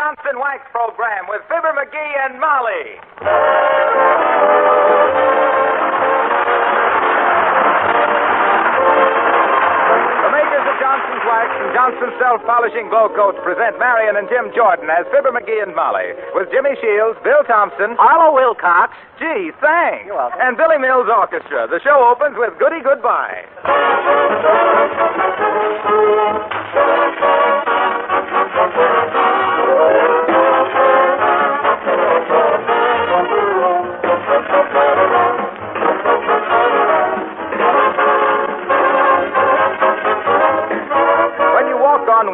Johnson Wax Program with Fibber McGee and Molly. The makers of Johnson's Wax and Johnson's Self-Polishing Glow Coats present Marion and Jim Jordan as Fibber McGee and Molly with Jimmy Shields, Bill Thompson, Arlo Wilcox. Gee, thanks. You're welcome. And Billy Mills Orchestra. The show opens with Goody Goodbye.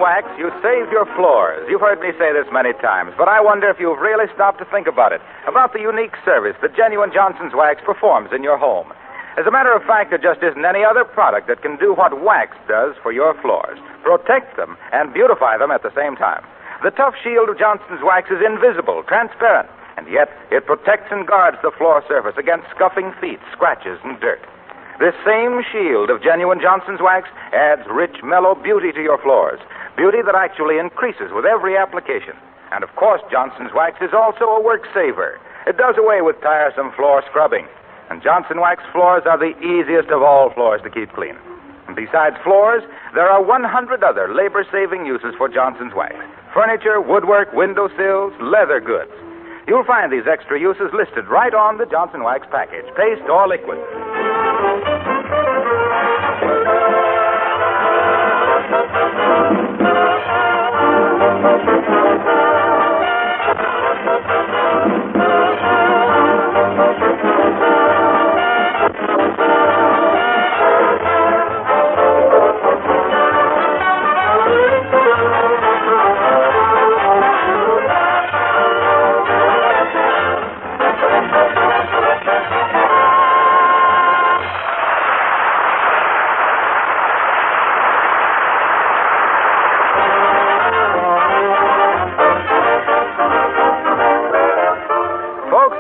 Wax, you save your floors. You've heard me say this many times, but I wonder if you've really stopped to think about it, about the unique service that genuine Johnson's Wax performs in your home. As a matter of fact, there just isn't any other product that can do what wax does for your floors, protect them and beautify them at the same time. The tough shield of Johnson's Wax is invisible, transparent, and yet it protects and guards the floor surface against scuffing feet, scratches, and dirt. This same shield of genuine Johnson's Wax adds rich, mellow beauty to your floors. Beauty that actually increases with every application. And, of course, Johnson's Wax is also a work saver. It does away with tiresome floor scrubbing. And Johnson Wax floors are the easiest of all floors to keep clean. And besides floors, there are 100 other labor-saving uses for Johnson's Wax. Furniture, woodwork, windowsills, leather goods. You'll find these extra uses listed right on the Johnson Wax package, paste or liquid.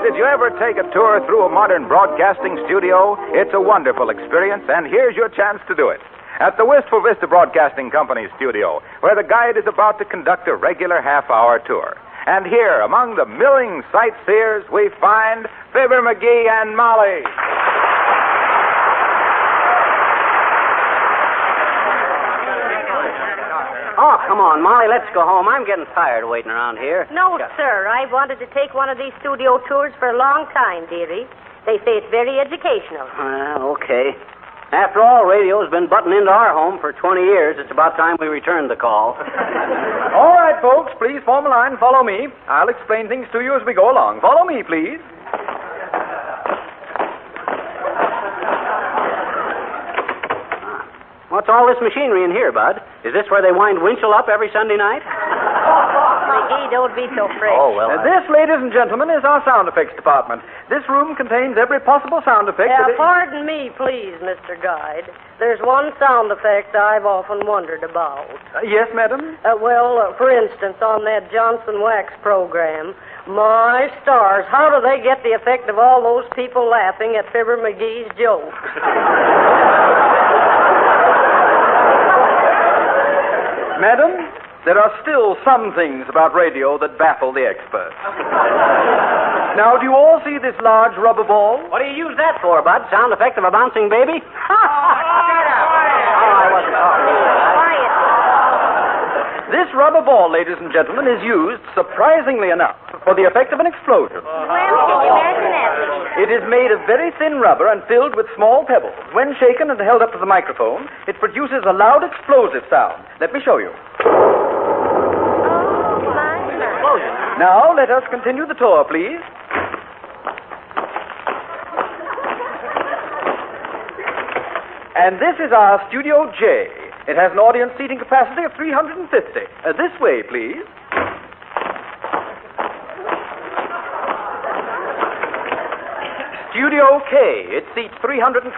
Did you ever take a tour through a modern broadcasting studio? It's a wonderful experience, and here's your chance to do it. At the Wistful Vista Broadcasting Company's studio, where the guide is about to conduct a regular half-hour tour. And here, among the milling sightseers, we find Fibber McGee and Molly. Oh, come on, Molly, let's go home. I'm getting tired waiting around here. No, sir. I wanted to take one of these studio tours for a long time, dearie. They say it's very educational. Okay. After all, radio's been butting into our home for 20 years. It's about time we returned the call. All right, folks, please form a line. Follow me. I'll explain things to you as we go along. Follow me, please. What's all this machinery in here, Bud? Is this where they wind Winchell up every Sunday night? McGee, don't be so fresh. Oh, well. This, ladies and gentlemen, is our sound effects department. This room contains every possible sound effect. Pardon me, please, Mr. Guide. There's one sound effect I've often wondered about. Yes, madam? For instance, on that Johnson Wax program, my stars, how do they get the effect of all those people laughing at Fibber McGee's jokes? Madam, there are still some things about radio that baffle the experts. Now, do you all see this large rubber ball? What do you use that for, Bud? Sound effect of a bouncing baby? Shut up. I wasn't talking. Quiet. This rubber ball, ladies and gentlemen, is used, surprisingly enough, for the effect of an explosion. Well, can you imagine that? It is made of very thin rubber and filled with small pebbles. When shaken and held up to the microphone, it produces a loud explosive sound. Let me show you. Now, let us continue the tour, please. And this is our Studio J. It has an audience seating capacity of 350. This way, please. Studio K. It seats 325.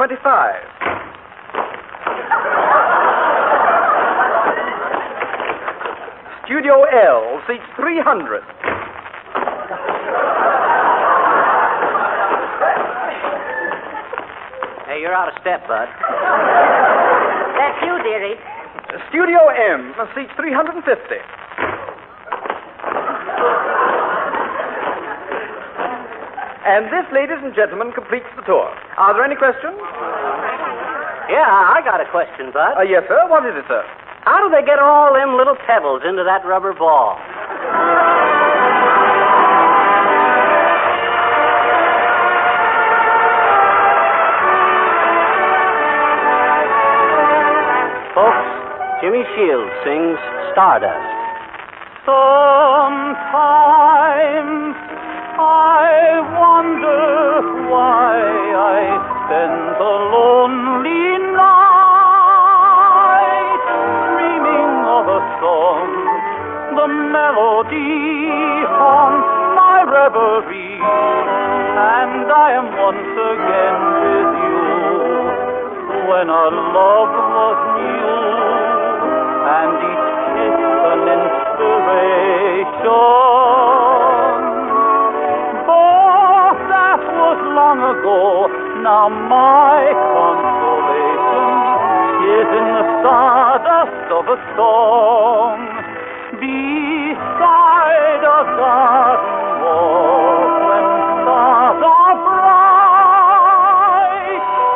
Studio L seats 300. Hey, you're out of step, Bud. That's you, dearie. Studio M seats 350. And this, ladies and gentlemen, completes the tour. Are there any questions? Yeah, I got a question, Bud. Yes, sir. What is it, sir? How do they get all them little pebbles into that rubber ball? Folks, Jimmy Shields sings Stardust. Sometimes I wonder why I spend the lonely night dreaming of a song. The melody haunts my reverie, and I am once again with you when our love was new, and each kiss an inspiration. But that was long ago. Now my consolation is in the stardust of a song beside a garden wall. When stars are bright,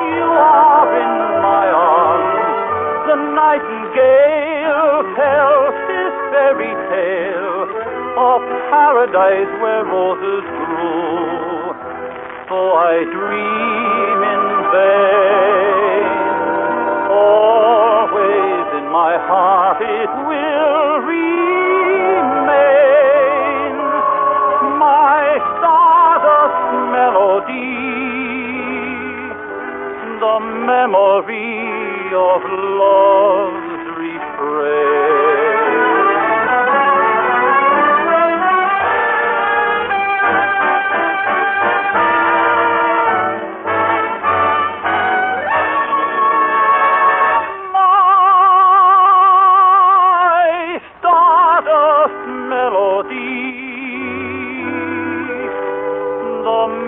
you are in my arms. The nightingale tells this fairy tale of paradise where roses grew. So I dream in vain. Always in my heart it will remain. My stardust melody, the memory of love's refrain.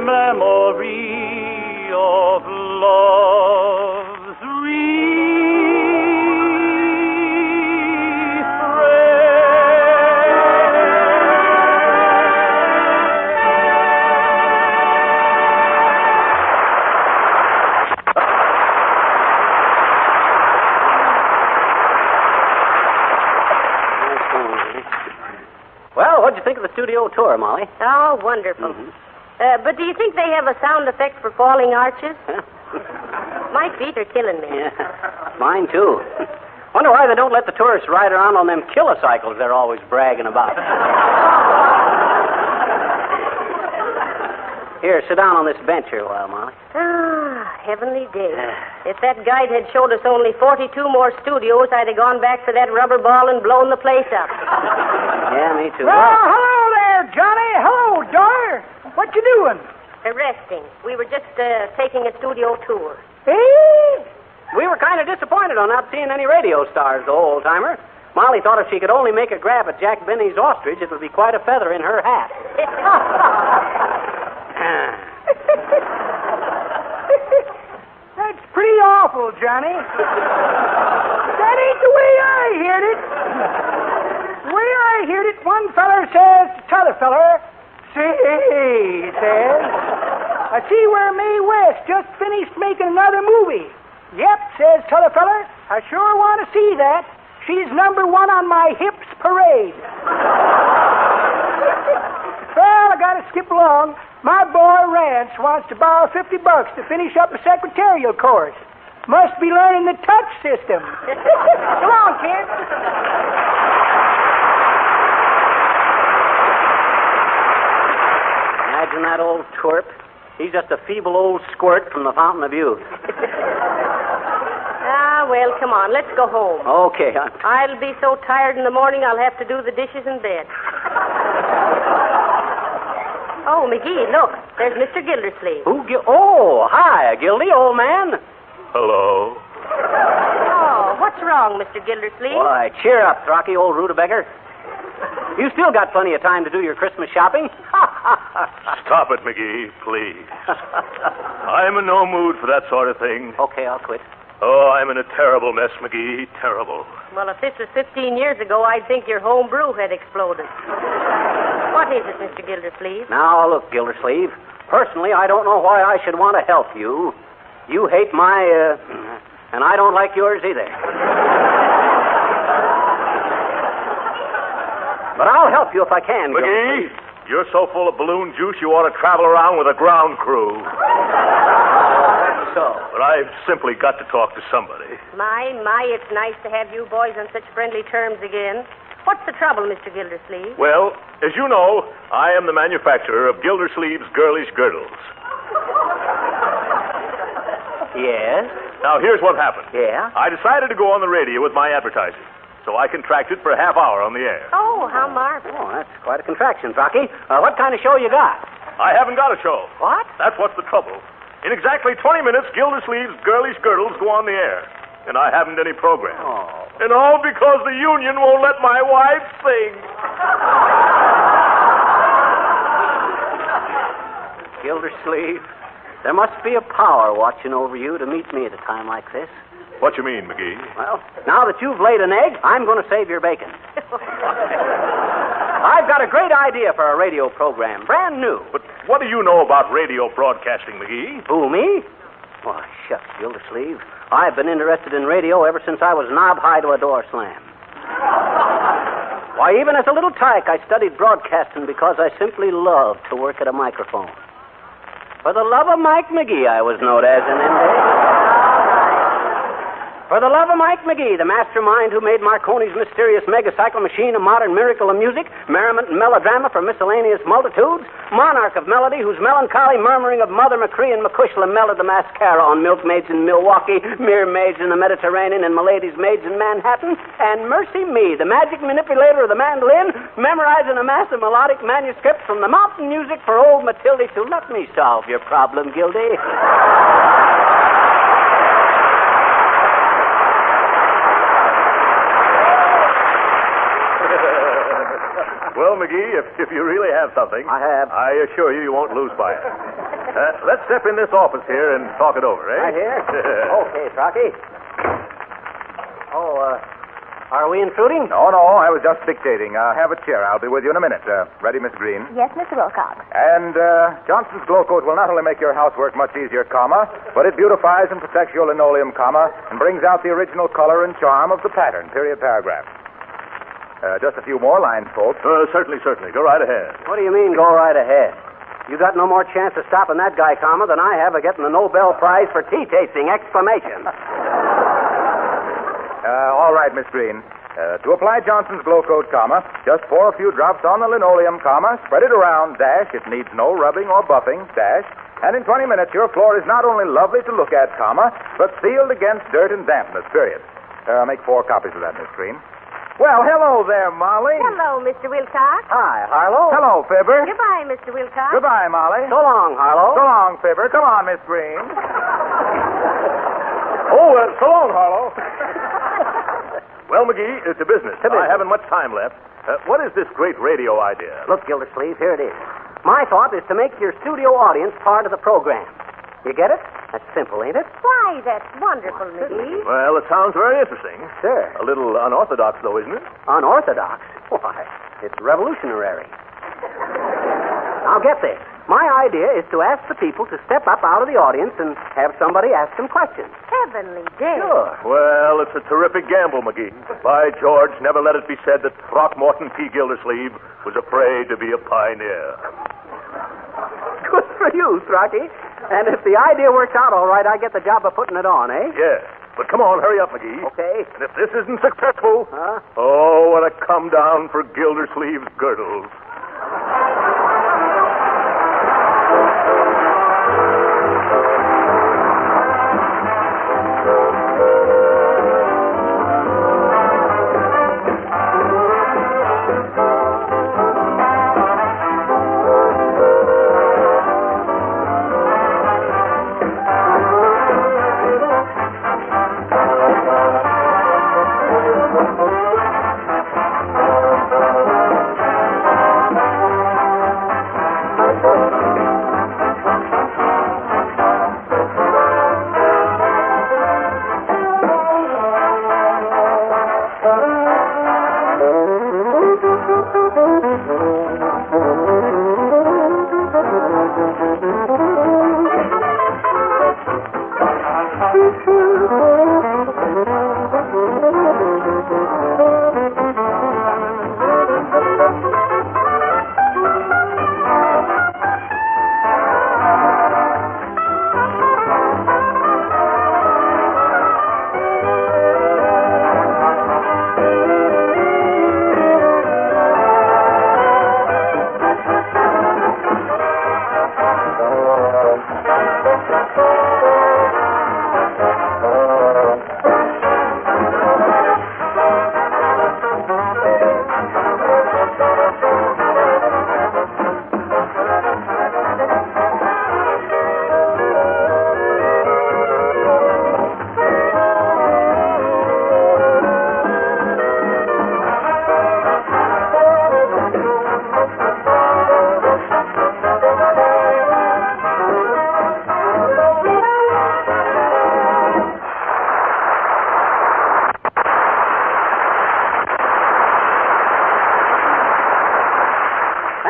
Memory of love's Well, what'd you think of the studio tour, Molly? Oh, wonderful. But do you think they have a sound effect for falling arches? My feet are killing me. Yeah, mine too. Wonder why they don't let the tourists ride around on them kilocycles they're always bragging about. Here, sit down on this bench here a while, Molly. Ah, heavenly day. If that guide had showed us only 42 more studios, I'd have gone back for that rubber ball and blown the place up. Yeah, me too. Well, hello there, Johnny. Hello, Dar. What you doing? Resting. We were just taking a studio tour. Eh? We were kind of disappointed on not seeing any radio stars, though, old-timer. Molly thought if she could only make a grab at Jack Benny's ostrich, it would be quite a feather in her hat. That's pretty awful, Johnny. That ain't the way I heard it. The way I heard it, one feller says to t'other feller, "Say," he says, "I see where Mae West just finished making another movie." "Yep," says t'other feller, "I sure want to see that. She's number one on my hips parade." Well, I gotta skip along. My boy Rance wants to borrow $50 to finish up a secretarial course. Must be learning the touch system. Come on, kid. Imagine that old twerp. He's just a feeble old squirt from the Fountain of Youth. Ah, well, come on. Let's go home. Okay. I'll be so tired in the morning I'll have to do the dishes in bed. Oh, McGee, look. There's Mr. Gildersleeve. Oh, hi, Gildy, old man. Hello. Oh, what's wrong, Mr. Gildersleeve? Why, cheer up, Throcky, old rutabaga. You still got plenty of time to do your Christmas shopping. Stop it, McGee, please. I'm in no mood for that sort of thing. Okay, I'll quit. Oh, I'm in a terrible mess, McGee. Terrible. Well, if this was 15 years ago, I'd think your home brew had exploded. What is it, Mr. Gildersleeve? Now, look, Gildersleeve. Personally, I don't know why I should want to help you. You hate my, and I don't like yours either. But I'll help you if I can, McGee, you're so full of balloon juice you ought to travel around with a ground crew. So? But I've simply got to talk to somebody. My, it's nice to have you boys on such friendly terms again. What's the trouble, Mr. Gildersleeve? Well, as you know, I am the manufacturer of Gildersleeve's girlish girdles. Yes? Now, here's what happened. Yeah? I decided to go on the radio with my advertising, so I contracted for a half hour on the air. Oh, how marvelous. Oh, that's quite a contraction, Rocky. What kind of show you got? I haven't got a show. What? That's what's the trouble. In exactly 20 minutes, Gildersleeve's girlish girdles go on the air, and I haven't any program. Oh. And all because the union won't let my wife sing. Gildersleeve, there must be a power watching over you to meet me at a time like this. What you mean, McGee? Well, now that you've laid an egg, I'm going to save your bacon. I've got a great idea for a radio program, brand new. But what do you know about radio broadcasting, McGee? Who, me? Why, shucks, Gildersleeve. I've been interested in radio ever since I was knob-high to a door slam. Why, even as a little tyke, I studied broadcasting because I simply loved to work at a microphone. For the love of Mike McGee, I was known as in them days. For the love of Mike McGee, the mastermind who made Marconi's mysterious megacycle machine a modern miracle of music, merriment and melodrama for miscellaneous multitudes, monarch of melody whose melancholy murmuring of Mother Macree and McCushla mellowed the mascara on milkmaids in Milwaukee, mere maids in the Mediterranean, and miladies' maids in Manhattan, and mercy me, the magic manipulator of the mandolin, memorizing a mass of melodic manuscripts from the mountain music for old Matilde to let me solve your problem, Gildy. Well, McGee, if you really have something... I have. I assure you won't lose by it. Let's step in this office here and talk it over, eh? Right here? Okay, Rocky. Oh, are we intruding? No, I was just dictating. Have a chair. I'll be with you in a minute. Ready, Miss Green? Yes, Mr. Wilcox. And Johnson's Glow Coat will not only make your housework much easier, but it beautifies and protects your linoleum, and brings out the original color and charm of the pattern, period paragraph. Just a few more lines, folks. Certainly. Go right ahead. What do you mean, go right ahead? You got no more chance of stopping that guy, than I have of getting the Nobel Prize for tea tasting, exclamation. All right, Miss Green. To apply Johnson's Glow Coat, just pour a few drops on the linoleum, spread it around, dash. It needs no rubbing or buffing, dash. And in 20 minutes, your floor is not only lovely to look at, but sealed against dirt and dampness, period. Make 4 copies of that, Miss Green. Well, hello there, Molly. Hello, Mr. Wilcox. Hi, Harlow. Hello, Fibber. Goodbye, Mr. Wilcox. Goodbye, Molly. So long, Harlow. So long, Fibber. Come on, Miss Green. So long, Harlow. Well, McGee, to business. I haven't much time left. What is this great radio idea? Look, Gildersleeve, here it is. My thought is to make your studio audience part of the program. You get it? That's simple, ain't it? Why, that's wonderful, McGee. Well, it sounds very interesting. Sure. A little unorthodox, though, isn't it? Unorthodox? Why, it's revolutionary. Now, get this. My idea is to ask the people to step up out of the audience and have somebody ask them questions. Heavenly day. Sure. Well, it's a terrific gamble, McGee. By George, never let it be said that Throckmorton P. Gildersleeve was afraid to be a pioneer. Good for you, Throcky. And if the idea works out all right, I get the job of putting it on, eh? Yes. But come on, hurry up, McGee. Okay. And if this isn't successful... Huh? Oh, what a come down for Gildersleeve's girdles.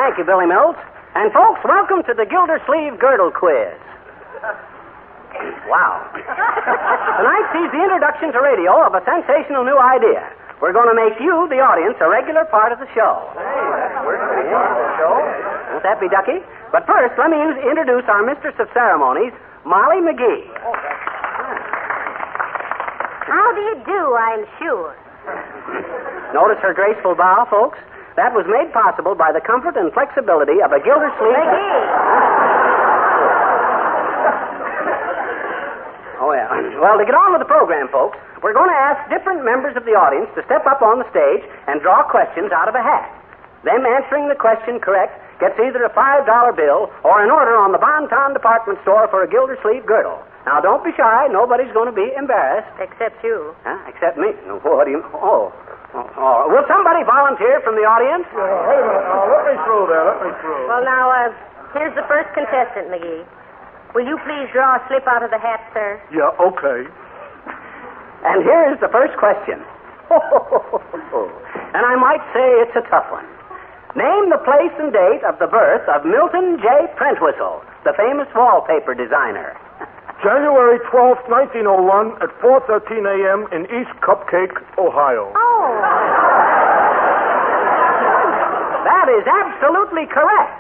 Thank you, Billy Mills. And, folks, welcome to the Gildersleeve Girdle Quiz. Wow. Tonight sees the introduction to radio of a sensational new idea. We're going to make you, the audience, a regular part of the show. Won't that be ducky? But first, let me introduce our mistress of ceremonies, Molly McGee. How do you do, I'm sure. Notice her graceful bow, folks? That was made possible by the comfort and flexibility of a Gildersleeve... McGee! Oh, yeah. Well, to get on with the program, folks, we're going to ask different members of the audience to step up on the stage and draw questions out of a hat. Them answering the question correct gets either a $5 bill or an order on the Bonton department store for a Gildersleeve girdle. Now, don't be shy. Nobody's going to be embarrassed. Except you. Huh? Except me. What do you... Oh. Will somebody volunteer from the audience? Wait a minute. Let me through there. Well, now, here's the first contestant, McGee. Will you please draw a slip out of the hat, sir? Yeah, okay. And here is the first question. And I might say it's a tough one. Name the place and date of the birth of Milton J. Prentwhistle, the famous wallpaper designer. January 12th, 1901 at 4:13 a.m. in East Cupcake, Ohio. Oh. That is absolutely correct.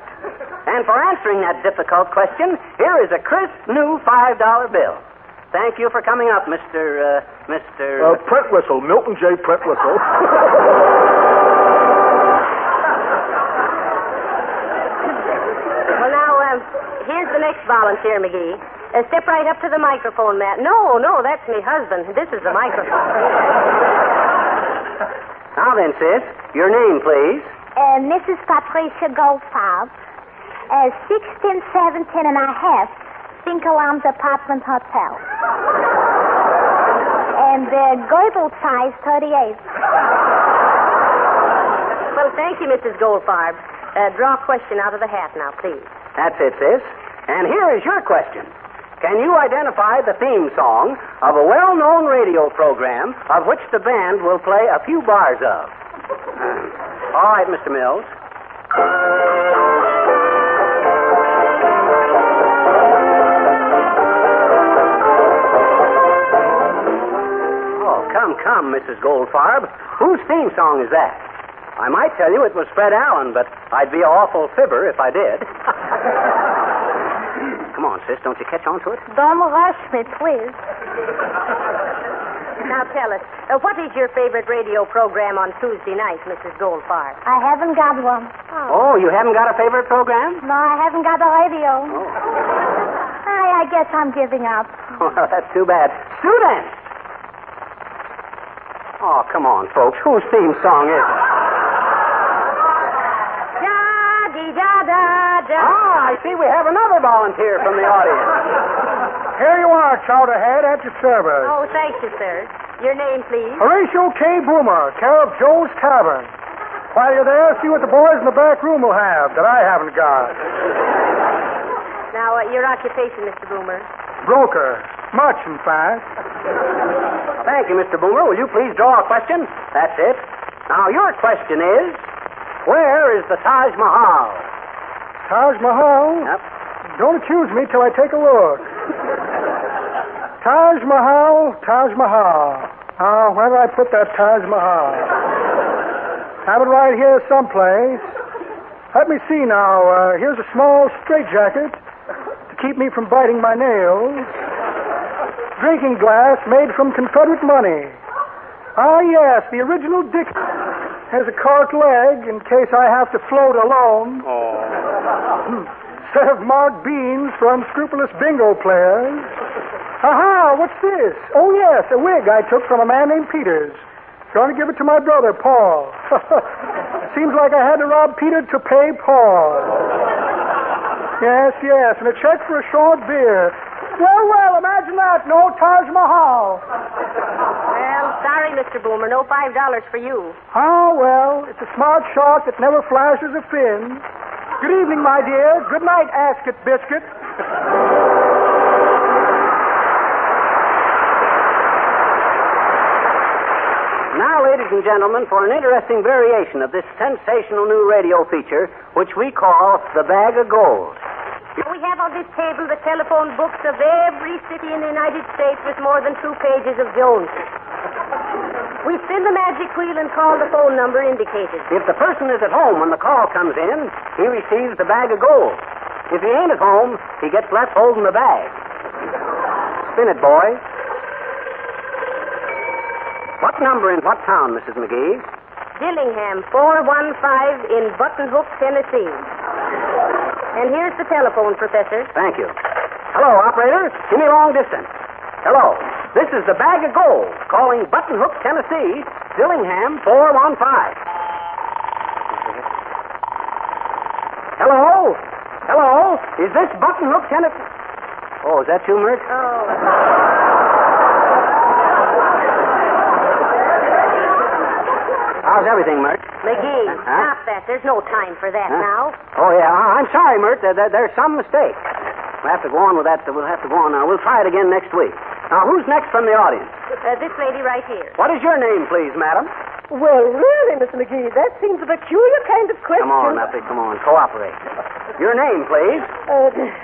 And for answering that difficult question, here is a crisp new $5 bill. Thank you for coming up, Mr. Prentwhistle, Milton J. Prentwhistle. Well, now, here's the next volunteer, McGee. Step right up to the microphone, Matt. No, that's me husband. This is the microphone. Now then, sis, your name, please. Mrs. Patricia Goldfarb, 1617 and a half, Finkelam's Apartment Hotel. And girdle size 38. Well, thank you, Mrs. Goldfarb. Draw a question out of the hat now, please. That's it, sis. And here is your question. Can you identify the theme song of a well-known radio program of which the band will play a few bars of? All right, Mr. Mills. Oh, come, Mrs. Goldfarb. Whose theme song is that? I might tell you it was Fred Allen, but I'd be an awful fibber if I did. Come on, sis, don't you catch on to it? Don't rush me, please. Now tell us, what is your favorite radio program on Tuesday night, Mrs. Goldfarb? I haven't got one. Oh, you haven't got a favorite program? No, I haven't got a radio. Oh. I guess I'm giving up. Well, that's too bad. Students! Oh, come on, folks. Whose theme song is it? Da-dee-da-da-da. Ah, I see we have another volunteer from the audience. Here you are, Chowderhead, at your service. Oh, thank you, sir. Your name, please? Horatio K. Boomer, care of Joe's Tavern. While you're there, see what the boys in the back room will have that I haven't got. Now, your occupation, Mr. Boomer? Broker. Much, in fact. Thank you, Mr. Boomer. Will you please draw a question? That's it. Now, your question is, where is the Taj Mahal? Taj Mahal? Yep. Don't accuse me till I take a look. Taj Mahal, Taj Mahal. Where did I put that Taj Mahal? Have it right here someplace. Let me see now. Here's a small straitjacket to keep me from biting my nails. Drinking glass made from Confederate money. Yes, the original Dick. Has a cork leg in case I have to float alone. Set of marked beans for unscrupulous bingo players. Aha, what's this? Oh, yes, a wig I took from a man named Peters. Going to give it to my brother, Paul. Seems like I had to rob Peter to pay Paul. Yes, and a check for a short beer. Well, imagine that. No Taj Mahal. Well, sorry, Mr. Boomer. No $5 for you. Well, it's a smart shark that never flashes a fin. Good evening, my dear. Good night, Ascot Biscuit. Now, ladies and gentlemen, for an interesting variation of this sensational new radio feature, which we call the Bag of Gold. We have on this table the telephone books of every city in the United States with more than 2 pages of Jones. We spin the magic wheel and call the phone number indicated. If the person is at home when the call comes in, he receives the bag of gold. If he ain't at home, he gets left holding the bag. Spin it, boy. What number in what town, Mrs. McGee? Dillingham, 415 in Button Hook, Tennessee. And here's the telephone, Professor. Thank you. Hello, operator. Give me long distance. Hello. This is the Bag of Gold, calling Button Hook, Tennessee, Dillingham, 415. Hello? Hello? Is this Button Hook, Tennessee? Oh, is that you, Mert? Oh. How's everything, Mert? McGee, stop that. There's no time for that now. Oh, yeah. I'm sorry, Mert. There's some mistake. We'll have to go on with that. We'll have to go on now. We'll try it again next week. Now, who's next from the audience? This lady right here. What is your name, please, madam? Well, really, Miss McGee, that seems a peculiar kind of question. Come on, Uppy, come on. Cooperate. Your name, please?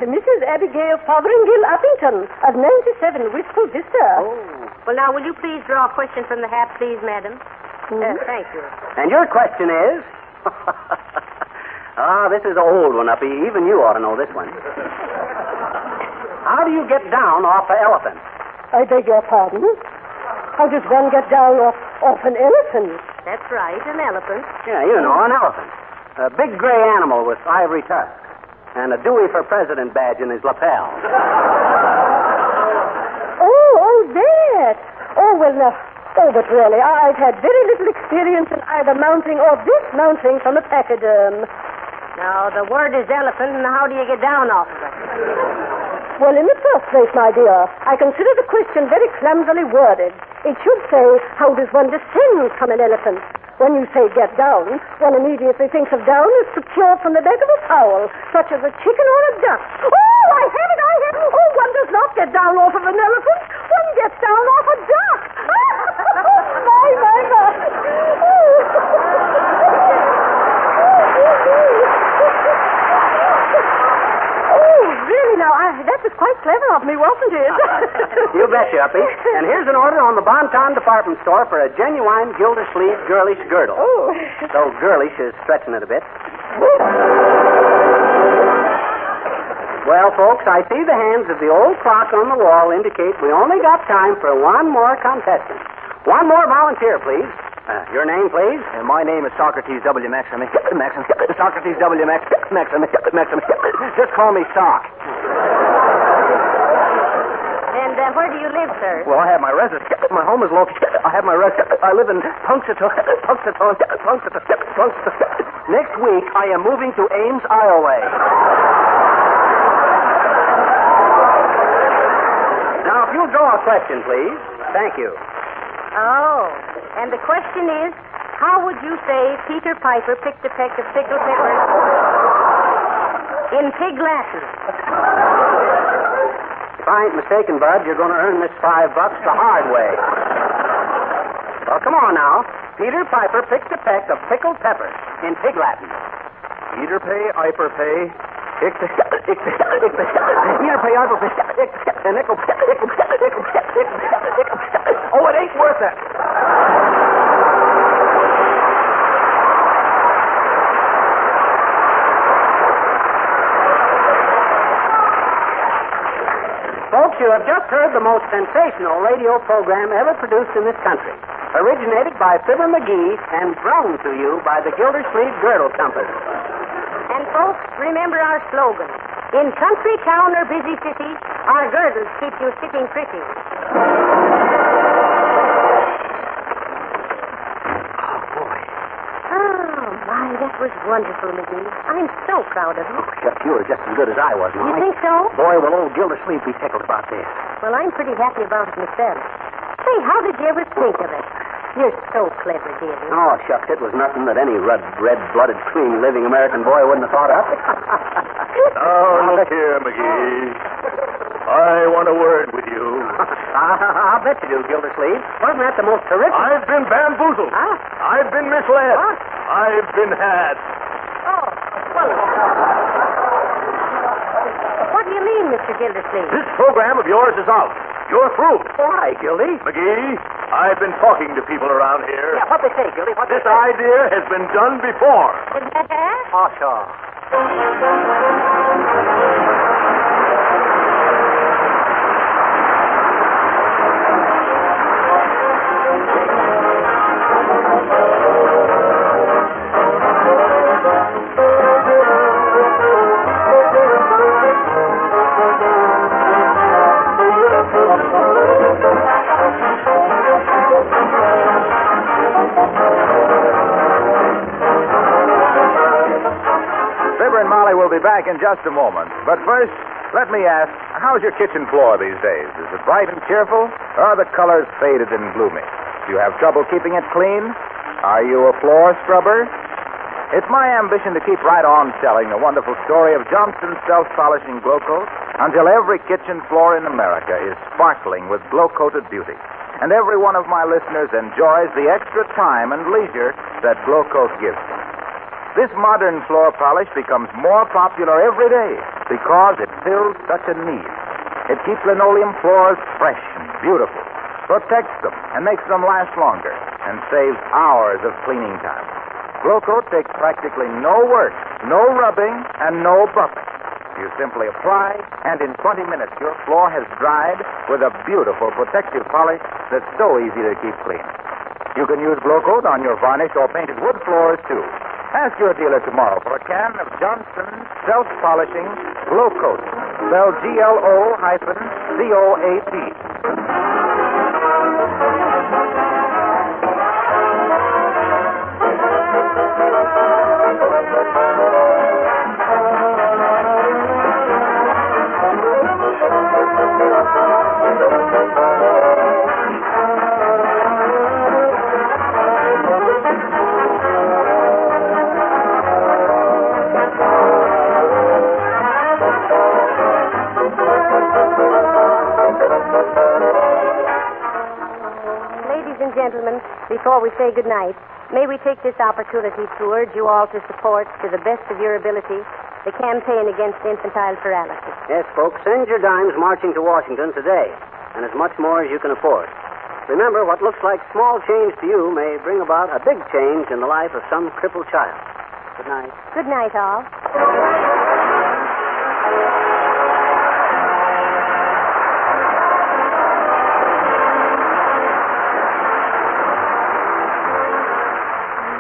Mrs. Abigail Fotheringill Uppington of 97 Wistful Vista. Oh. Well, now, will you please draw a question from the hat, please, madam? Thank you. And your question is? This is an old one, Uppy. Even you ought to know this one. How do you get down off an elephant? I beg your pardon? How does one get down off an elephant? That's right, an elephant. Yeah, you know, an elephant. A big gray animal with ivory tusks. And a Dewey for President badge in his lapel. Oh, that. Oh, well, now. Oh, but really, I've had very little experience in either mounting or dismounting from a pachyderm. Now, the word is elephant, and how do you get down off of it? Well, in the first place, my dear, I consider the question very clumsily worded. It should say, how does one descend from an elephant? When you say get down, one immediately thinks of down as procured from the back of a fowl, such as a chicken or a duck. Oh, I have it! Oh, one does not get down off of an elephant. One gets down off a duck. My. Really, now, that was quite clever of me, wasn't it? You betcha, Uppy. And here's an order on the Bonton department store for a genuine Gildersleeve girlish girdle. Oh. Though girlish is stretching it a bit. Well, folks, I see the hands of the old clock on the wall indicate we only got time for one more contestant. One more volunteer, please. Your name, please? My name is Socrates W. Maxim. Socrates W. Maxim. Just call me Sock. And where do you live, sir? Well, I have my residence. My home is located. I have my residence. I live in Punxsutawney. Next week, I am moving to Ames, Iowa. Now, if you'll draw a question, please. Thank you. Oh, and the question is, how would you say Peter Piper picked a peck of pickled peppers in pig Latin? If I ain't mistaken, Bud, you're going to earn this $5 the hard way. Well, come on now. Peter Piper picked a peck of pickled peppers in pig Latin. Peter pay, Iper pay. Peter pay, Iper pay. Oh, it ain't worth it. Folks, you have just heard the most sensational radio program ever produced in this country. Originated by Fibber McGee and brought to you by the Gildersleeve Girdle Company. And folks, remember our slogan. In country, town, or busy city, our girdles keep you sitting pretty. That was wonderful, McGee. I'm so proud of you. Oh, Chuck, you were just as good as I was, Molly. You think so? Boy, will old Gildersleeve be tickled about this. Well, I'm pretty happy about it myself. Say, how did you ever think of it? You're so clever, dear. Oh, shucks, it was nothing that any red-blooded, clean-living American boy wouldn't have thought of. Now, look here, McGee. I want a word with you. I'll bet you do, Gildersleeve. Wasn't that the most terrific... I've been bamboozled. Huh? I've been misled. What? I've been had. Oh, well... What do you mean, Mr. Gildersleeve? This program of yours is out. You're through. Why, Gildy? McGee, I've been talking to people around here. Yeah, what they say, Gildy? What they This say? idea has been done before. Oh, sure. Fibber and Molly will be back in just a moment. But first, let me ask, how's your kitchen floor these days? Is it bright and cheerful, or are the colors faded and gloomy? Do you have trouble keeping it clean? Are you a floor scrubber? It's my ambition to keep right on telling the wonderful story of Johnson's self-polishing glow coat until every kitchen floor in America is sparkling with glow-coated beauty. And every one of my listeners enjoys the extra time and leisure that glow coat gives them. This modern floor polish becomes more popular every day because it fills such a need. It keeps linoleum floors fresh and beautiful, protects them and makes them last longer, and saves hours of cleaning time. Glow Coat takes practically no work, no rubbing, and no buffing. You simply apply, and in 20 minutes your floor has dried with a beautiful protective polish that's so easy to keep clean. You can use Glow Coat on your varnished or painted wood floors, too. Ask your dealer tomorrow for a can of Johnson's self-polishing Glow Coat, spelled GLO-COAT. Gentlemen, before we say goodnight, may we take this opportunity to urge you all to support, to the best of your ability, the campaign against infantile paralysis. Yes, folks, send your dimes marching to Washington today, and as much more as you can afford. Remember, what looks like small change to you may bring about a big change in the life of some crippled child. Good night. Good night, all.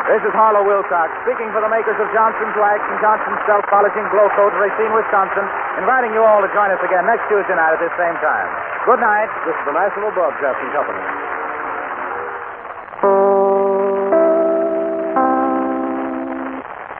This is Harlow Wilcox, speaking for the makers of Johnson's Wax and Johnson's Self-Polishing Glow Coat, Racine, Wisconsin, inviting you all to join us again next Tuesday night at this same time. Good night. This is the National Broadcasting Company.